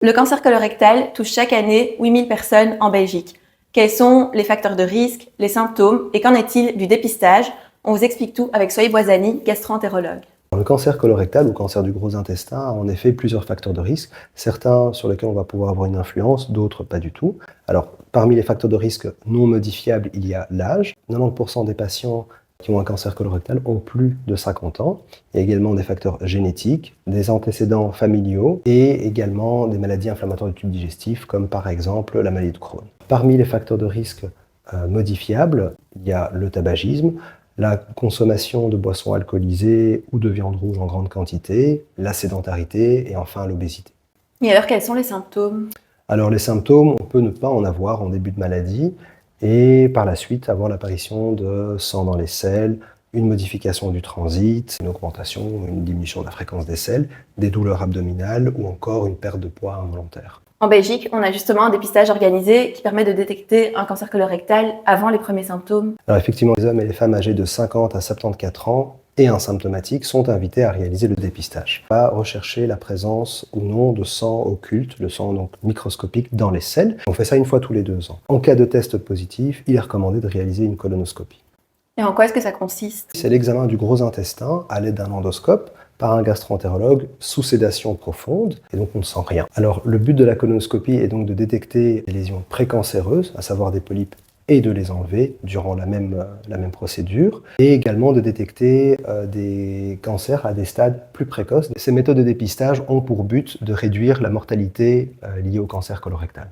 Le cancer colorectal touche chaque année 8000 personnes en Belgique. Quels sont les facteurs de risque, les symptômes et qu'en est-il du dépistage? On vous explique tout avec Sohaib Ouazani, gastro-entérologue. Le cancer colorectal ou cancer du gros intestin a en effet plusieurs facteurs de risque, certains sur lesquels on va pouvoir avoir une influence, d'autres pas du tout. Alors, parmi les facteurs de risque non modifiables, il y a l'âge. 90% des patients qui ont un cancer colorectal ont plus de 50 ans. Il y a également des facteurs génétiques, des antécédents familiaux et également des maladies inflammatoires du tube digestif, comme par exemple la maladie de Crohn. Parmi les facteurs de risque modifiables, il y a le tabagisme, la consommation de boissons alcoolisées ou de viande rouge en grande quantité, la sédentarité et enfin l'obésité. Et alors, quels sont les symptômes? Alors les symptômes, on peut ne pas en avoir en début de maladie et par la suite avoir l'apparition de sang dans les selles, une modification du transit, une augmentation ou une diminution de la fréquence des selles, des douleurs abdominales ou encore une perte de poids involontaire. En Belgique, on a justement un dépistage organisé qui permet de détecter un cancer colorectal avant les premiers symptômes. Alors effectivement, les hommes et les femmes âgés de 50 à 74 ans et asymptomatiques sont invités à réaliser le dépistage. On va rechercher la présence ou non de sang occulte, le sang donc microscopique dans les selles. On fait ça une fois tous les 2 ans. En cas de test positif, il est recommandé de réaliser une colonoscopie. Et en quoi est-ce que ça consiste? C'est l'examen du gros intestin à l'aide d'un endoscope par un gastro-entérologue sous sédation profonde, et donc on ne sent rien. Alors le but de la colonoscopie est donc de détecter des lésions précancéreuses, à savoir des polypes, et de les enlever durant la même procédure, et également de détecter des cancers à des stades plus précoces. Ces méthodes de dépistage ont pour but de réduire la mortalité liée au cancer colorectal.